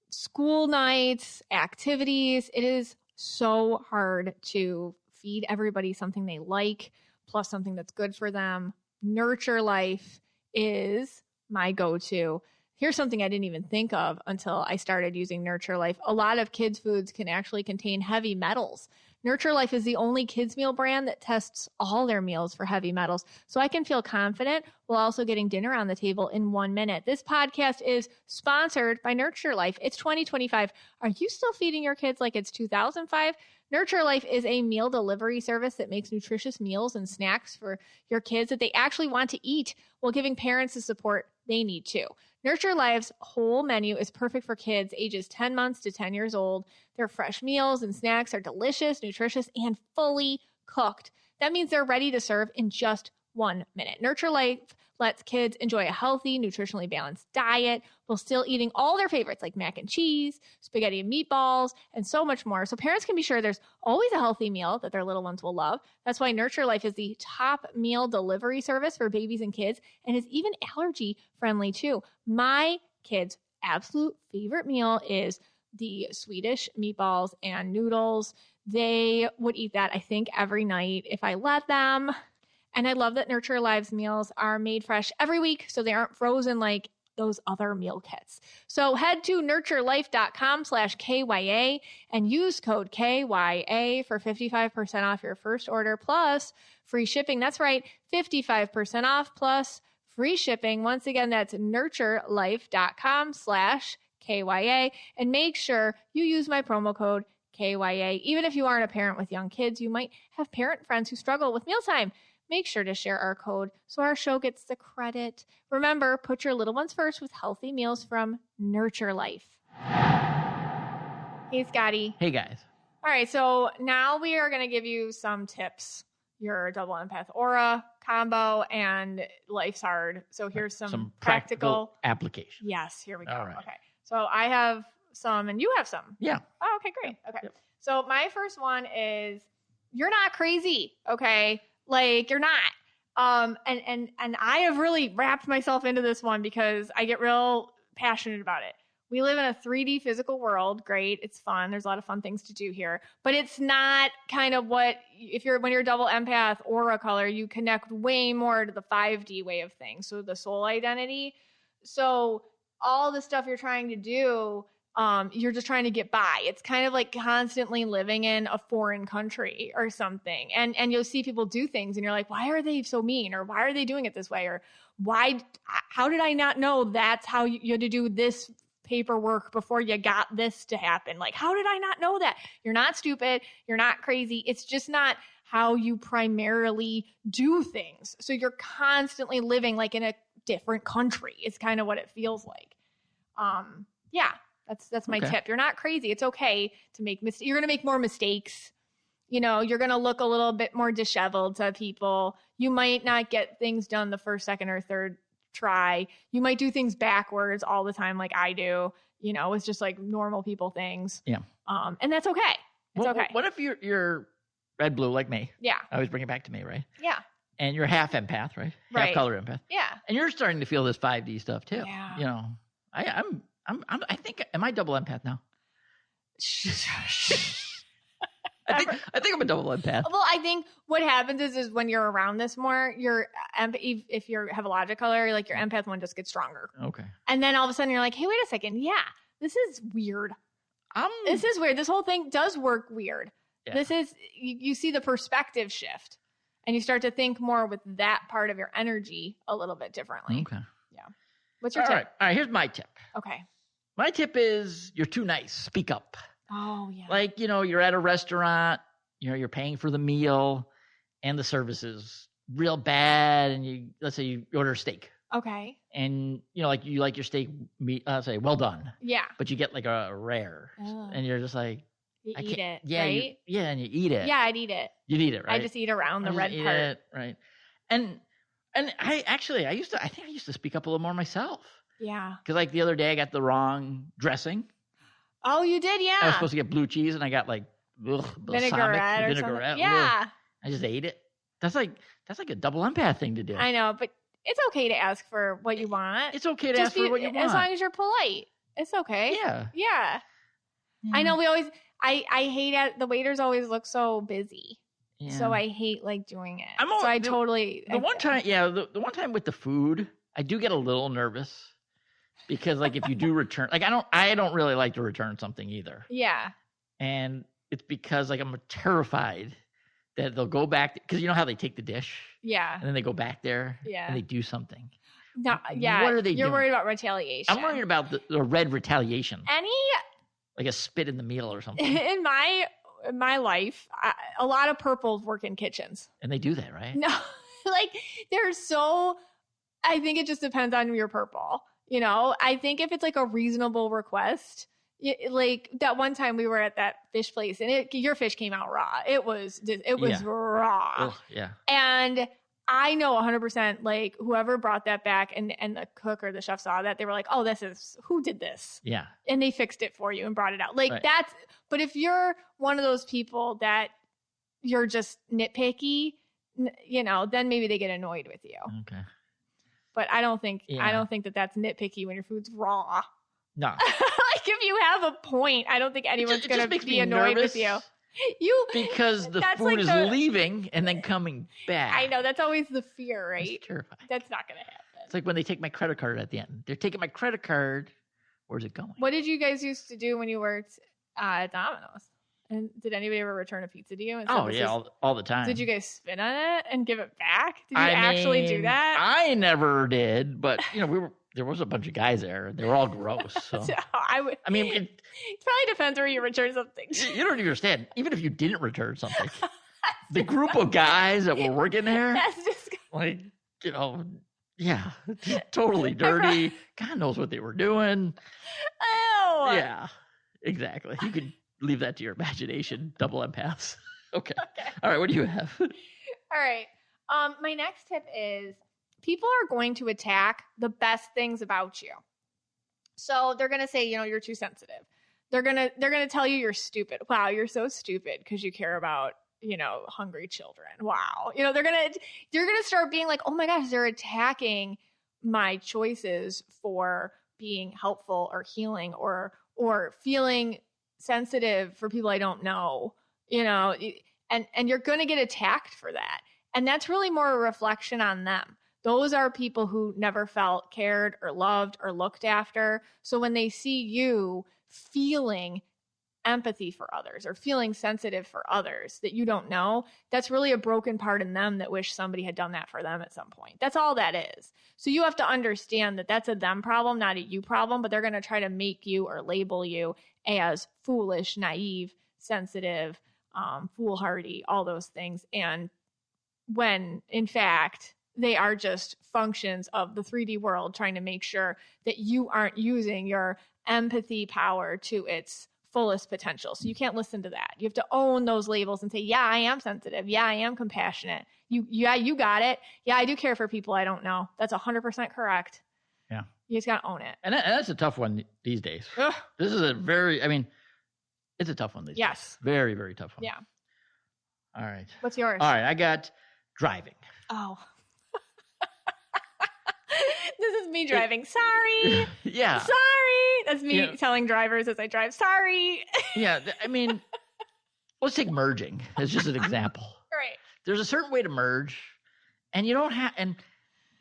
school nights, activities. It is so hard to feed everybody something they like, plus something that's good for them. Nurture Life is my go-to. Here's something I didn't even think of until I started using Nurture Life. A lot of kids' foods can actually contain heavy metals. Nurture Life is the only kids meal brand that tests all their meals for heavy metals, so I can feel confident while also getting dinner on the table in 1 minute. This podcast is sponsored by Nurture Life. It's 2025. Are you still feeding your kids like it's 2005? Nurture Life is a meal delivery service that makes nutritious meals and snacks for your kids that they actually want to eat while giving parents the support they need too. Nurture Life's whole menu is perfect for kids ages 10 months to 10 years old. Their fresh meals and snacks are delicious, nutritious, and fully cooked. That means they're ready to serve in just 1 minute. Nurture Life lets kids enjoy a healthy, nutritionally balanced diet while still eating all their favorites like mac and cheese, spaghetti and meatballs, and so much more. So parents can be sure there's always a healthy meal that their little ones will love. That's why Nurture Life is the top meal delivery service for babies and kids and is even allergy friendly too. My kids' absolute favorite meal is the Swedish meatballs and noodles. They would eat that, I think, every night if I let them. And I love that Nurture Life's meals are made fresh every week, so they aren't frozen like those other meal kits. So head to nurturelife.com/KYA and use code KYA for 55% off your first order plus free shipping. That's right, 55% off plus free shipping. Once again, that's nurturelife.com/KYA KYA. And make sure you use my promo code KYA. Even if you aren't a parent with young kids, you might have parent friends who struggle with mealtime. Make sure to share our code so our show gets the credit. Remember, put your little ones first with healthy meals from Nurture Life. Hey, Scotty. Hey, guys. All right, so now we are going to give you some tips. Your double empath aura combo and life's hard. So here's some practical application. Yes, here we go. All right. Okay, so I have some and you have some. Yeah. Oh, okay, great. Okay. Yep. So my first one is you're not crazy, okay? Like, you're not. And I have really wrapped myself into this one because I get real passionate about it. We live in a 3D physical world. Great. It's fun. There's a lot of fun things to do here. But it's not kind of when you're a double empath aura color, you connect way more to the 5D way of things. So the soul identity. So all the stuff you're trying to do, you're just trying to get by. It's kind of like constantly living in a foreign country or something. And you'll see people do things and you're like, why are they so mean? Or why are they doing it this way? Or how did I not know that's how you had to do this paperwork before you got this to happen? Like, how did I not know that? You're not stupid. You're not crazy. It's just not how you primarily do things. So you're constantly living like in a different country. It's kind of what it feels like. Yeah. That's my tip. You're not crazy. It's okay to make mistakes. You're going to make more mistakes. You know, you're going to look a little bit more disheveled to people. You might not get things done the first, second, or third try. You might do things backwards all the time like I do. You know, it's just like normal people things. Yeah. And that's okay. It's okay. What if you're red, blue like me? Yeah. I always bring it back to me, right? Yeah. And you're half empath, right? Right. Half color empath. Yeah. And you're starting to feel this 5D stuff too. Yeah. You know, I think, am I double empath now? I think I'm a double empath. Well, I think what happens is when you're around this more, if you have a logic color, like your empath one just gets stronger. Okay. And then all of a sudden you're like, hey, wait a second. Yeah, this is weird. This is weird. This whole thing does work weird. Yeah. This is, you see the perspective shift and you start to think more with that part of your energy a little bit differently. Okay. Yeah. What's your tip? All right. Here's my tip. Okay. My tip is you're too nice. Speak up. Oh, yeah. Like, you know, you're at a restaurant, you know, you're paying for the meal and the service is real bad. And let's say you order a steak. Okay. And, you know, like you like your steak, say, well done. Yeah. But you get like a rare. Oh. And you're just like, you eat it, yeah, right? And you eat it. Yeah, I'd eat it. You'd eat it, right? I just eat around the red part. It, right. And I used to speak up a little more myself. Yeah. Because like the other day I got the wrong dressing. Oh, you did? Yeah. I was supposed to get blue cheese and I got like vinaigrette or something. Yeah. Ugh. I just ate it. That's like a double empath thing to do. I know, but it's okay to ask for what you want. It's okay to ask for what you want. As long as you're polite. It's okay. Yeah. Yeah. I know I hate it. The waiters always look so busy. Yeah. So I hate like doing it. The one time with the food, I do get a little nervous because like if you do return, like I don't really like to return something either. Yeah. And it's because like I'm terrified that they'll go back because you know how they take the dish. Yeah. And then they go back there. Yeah. And they do something. No. Yeah. What are they doing? You're worried about retaliation. I'm worried about the red retaliation. Like a spit in the meal or something. In my life, a lot of purples work in kitchens. And they do that, right? No, like I think it just depends on your purple. You know, I think if it's like a reasonable request, like that one time we were at that fish place and your fish came out raw. It was raw. Ugh, yeah. And I know 100% like whoever brought that back and the cook or the chef saw that, they were like, oh, who did this? Yeah. And they fixed it for you and brought it out. Like right. But if you're one of those people that you're just nitpicky, you know, then maybe they get annoyed with you. Okay. But I don't think that that's nitpicky when your food's raw. No. Like if you have a point, I don't think anyone's going to be annoyed with you. Because the food is leaving and then coming back. I know, that's always the fear, right? It's terrifying. That's not going to happen. It's like when they take my credit card at the end. They're taking my credit card. Where's it going? What did you guys used to do when you worked at Domino's? And did anybody ever return a pizza to you? All the time. Did you guys spit on it and give it back? Did you actually do that? I never did, but you know, there was a bunch of guys there. They were all gross. So. So it probably depends where you return something. You don't understand. Even if you didn't return something, the group of guys that were working there, that's just like, yeah, totally dirty. God knows what they were doing. Oh, yeah, exactly. You could leave that to your imagination. Double empaths. Okay. All right. What do you have? All right. My next tip is people are going to attack the best things about you. So they're going to say, you're too sensitive. They're going to tell you you're stupid. Wow, you're so stupid because you care about, hungry children. Wow. They're going to start being like, "Oh my gosh, they're attacking my choices for being helpful or healing or feeling sensitive for people I don't know." And you're going to get attacked for that. And that's really more a reflection on them. Those are people who never felt cared or loved or looked after. So when they see you feeling empathy for others or feeling sensitive for others that you don't know, that's really a broken part in them that wish somebody had done that for them at some point. That's all that is. So you have to understand that that's a them problem, not a you problem, but they're going to try to make you or label you as foolish, naive, sensitive, foolhardy, all those things. And when in fact, they are just functions of the 3D world trying to make sure that you aren't using your empathy power to its fullest potential. So you can't listen to that. You have to own those labels and say, yeah, I am sensitive. Yeah, I am compassionate. You got it. Yeah, I do care for people I don't know. That's 100% correct. Yeah. You just got to own it. And that's a tough one these days. Ugh. This is it's a tough one these days. Yes. Very, very tough one. Yeah. All right. What's yours? All right. I got driving. Oh. This is me driving. Sorry. Yeah. Sorry. That's me telling drivers as I drive. Sorry. Yeah. Let's take merging as just an example. Right. There's a certain way to merge, and you don't have, and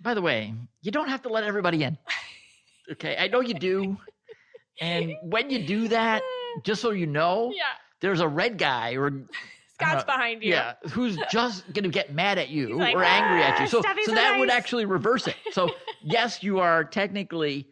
by the way, you don't have to let everybody in. Okay. I know you do. And when you do that, just so you know, there's a red guy or Scott's behind you. Yeah, who's just going to get mad at you like, or angry at you. So that nice. Would actually reverse it. So yes, you are technically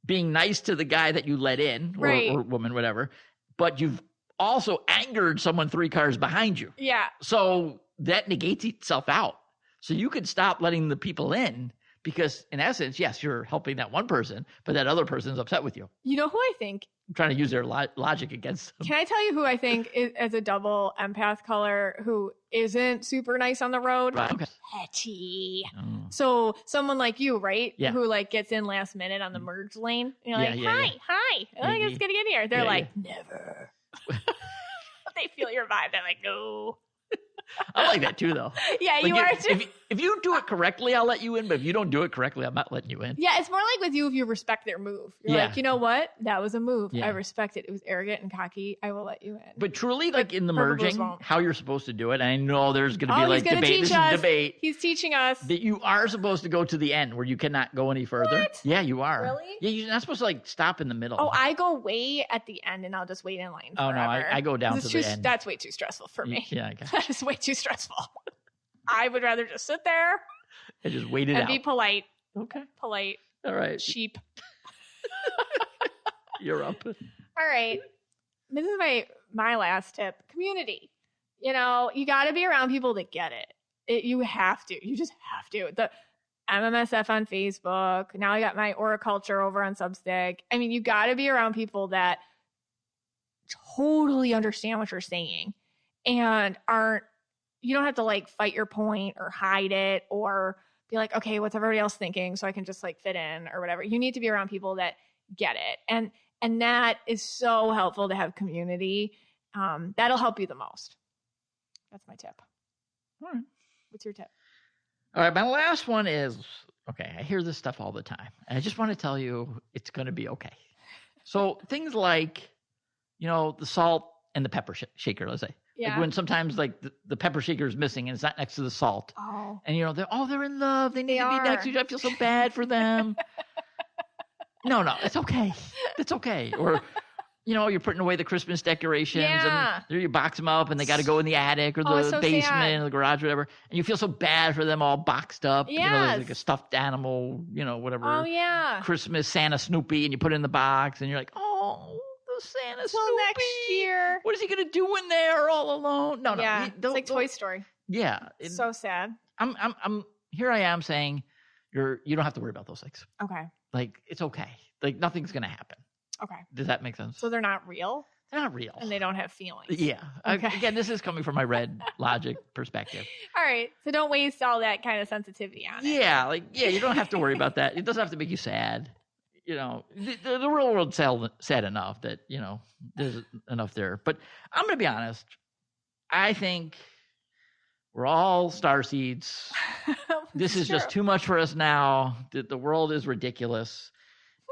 being nice to the guy that you let in or woman, whatever, but you've also angered someone 3 cars behind you. Yeah. So that negates itself out. So you could stop letting the people in because in essence, yes, you're helping that one person, but that other person's upset with you. You know who I think? I'm trying to use their logic against them. Can I tell you who I think is as a double empath color who isn't super nice on the road? Right. Okay. Petty. Oh. So someone like you, right? Yeah. Who like gets in last minute on the merge lane. You're like, hi. I think it's gonna get here. They're like, never. They feel your vibe. They're like, no. I like that too, though. Yeah, like you are too. If you do it correctly, I'll let you in. But if you don't do it correctly, I'm not letting you in. Yeah, it's more like with you if you respect their move. You're like, you know what? That was a move. Yeah. I respect it. It was arrogant and cocky. I will let you in. But truly, like in the merging, how you're supposed to do it, I know there's going to be like debate. This is debate. He's teaching us. That you are supposed to go to the end where you cannot go any further. What? Yeah, you are. Really? Yeah, you're not supposed to like stop in the middle. Oh, I go way at the end and I'll just wait in line forever. Oh, no, I go down to the end. That's way too stressful for me. Yeah, I guess. That is way too stressful. I would rather just sit there and just wait it out. And be polite. Okay. Polite. All right. Sheep. You're up. All right. This is my last tip. Community. You got to be around people that get it. You have to. You just have to. The MMSF on Facebook. Now I got my Aura Culture over on Substack. I mean, you got to be around people that totally understand what you're saying and you don't have to like fight your point or hide it or be like, okay, what's everybody else thinking? So I can just like fit in or whatever. You need to be around people that get it. And that is so helpful to have community. That'll help you the most. That's my tip. All right. What's your tip? All right. My last one is, okay, I hear this stuff all the time. And I just want to tell you it's going to be okay. So things like, the salt and the pepper shaker, let's say. Yeah. Like when sometimes like the pepper shaker is missing and it's not next to the salt. Oh. And they're in love. They need to be next to you. I feel so bad for them. No, it's okay. It's okay. you're putting away the Christmas decorations and you box them up and they got to go in the attic or the basement or the garage or whatever. And you feel so bad for them all boxed up. Yes. Like a stuffed animal, whatever. Oh, yeah. Christmas Santa Snoopy and you put it in the box and you're like, oh, the Santa Snoopy. Next year. What is he going to do in there all alone? No. Yeah, it's like Toy Story. Yeah. It's so sad. I'm here I am saying you don't have to worry about those things. Okay. Like, it's okay. Like, nothing's going to happen. Okay. Does that make sense? So they're not real? They're not real. And they don't have feelings. Yeah. Okay. Again, this is coming from my red logic perspective. All right. So don't waste all that kind of sensitivity on it. Yeah. You don't have to worry about that. It doesn't have to make you sad. The real world's sad enough that, there's enough there. But I'm going to be honest. I think we're all starseeds. This is just too much for us now. The world is ridiculous.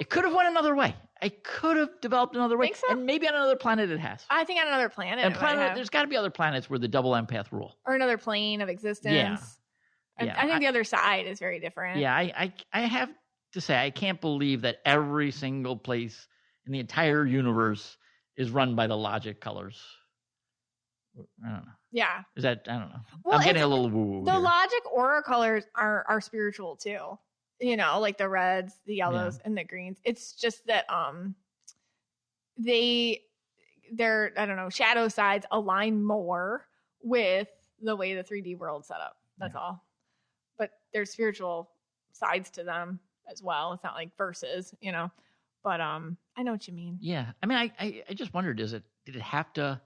It could have went another way. I could have developed another way. Think so? And maybe on another planet it has. I think on another planet. There's got to be other planets where the double empath rule. Or another plane of existence. Yeah. I think the other side is very different. Yeah, I have to say, I can't believe that every single place in the entire universe is run by the logic colors. I don't know. Yeah. Is that, I don't know. Well, I'm getting a little woo-woo The here. logic aura colors are spiritual too. Like the reds, the yellows, and the greens. It's just that their I don't know, shadow sides align more with the way the 3D world's set up. That's all. But there's spiritual sides to them as well. It's not like verses, But I know what you mean. Yeah. I mean, I just wondered, did it have to,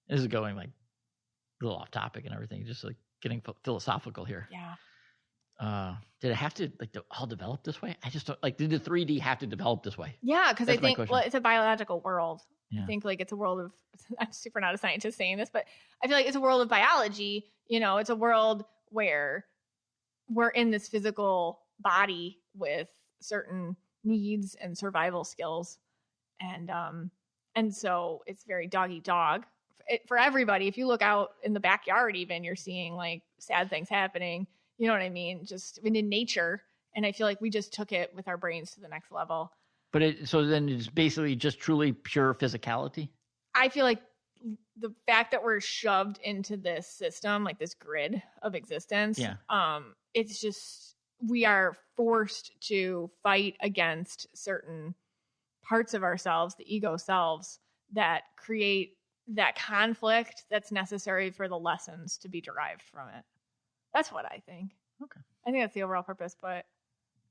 this is going like a little off topic and everything, just like getting philosophical here. Yeah. Did it have to all develop this way? I just don't did the 3D have to develop this way? Yeah, because I think it's a biological world. Yeah. I think it's a world of, I'm super not a scientist saying this, but I feel like it's a world of biology. It's a world where we're in this physical body with certain needs and survival skills. And so it's very dog eat dog for everybody. If you look out in the backyard, even you're seeing sad things happening. You know what I mean? Just in nature. And I feel like we just took it with our brains to the next level. But so then it's basically just truly pure physicality? I feel like the fact that we're shoved into this system, like this grid of existence, it's just, we are forced to fight against certain parts of ourselves, the ego selves, that create that conflict that's necessary for the lessons to be derived from it. That's what I think. Okay. I think that's the overall purpose, but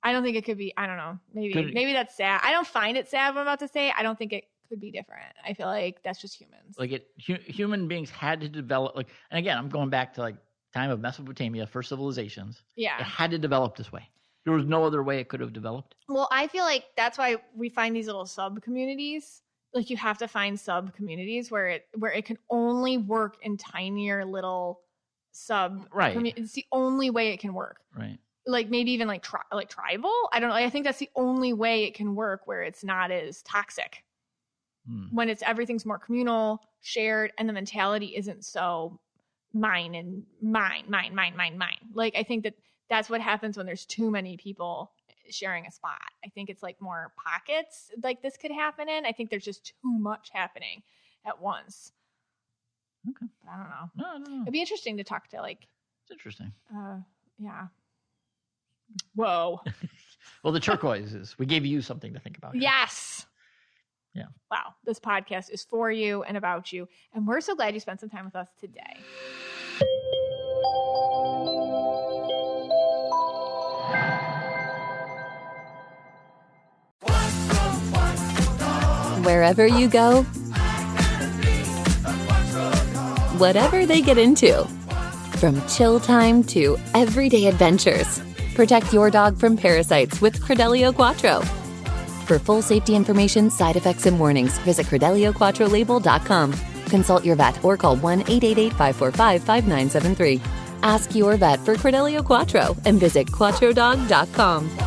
I don't think it could be, I don't know. Maybe that's sad. I don't find it sad what I'm about to say. I don't think it could be different. I feel like that's just humans. Human beings had to develop, and again, I'm going back to time of Mesopotamia, first civilizations. Yeah. It had to develop this way. There was no other way it could have developed. Well, I feel like that's why we find these little sub-communities. You have to find sub-communities where it can only work in tinier little right. It's the only way it can work. Right. Maybe even tribal. I don't know. I think that's the only way it can work where it's not as toxic. When everything's more communal, shared, and the mentality isn't so mine and mine. I think that's what happens when there's too many people sharing a spot. I think it's more pockets this could happen in. I think there's just too much happening at once. Okay. I don't know. No, I don't know. It'd be interesting to talk to It's interesting. Yeah. Whoa. Well, the turquoises. We gave you something to think about here. Yes. Yeah. Wow. This podcast is for you and about you. And we're so glad you spent some time with us today. Wherever you go, whatever they get into, from chill time to everyday adventures, protect your dog from parasites with Credelio Quattro. For full safety information, side effects, and warnings, visit CredeliaQuattroLabel.com. Consult your vet or call 1-888-545-5973. Ask your vet for Credelio Quattro and visit QuattroDog.com.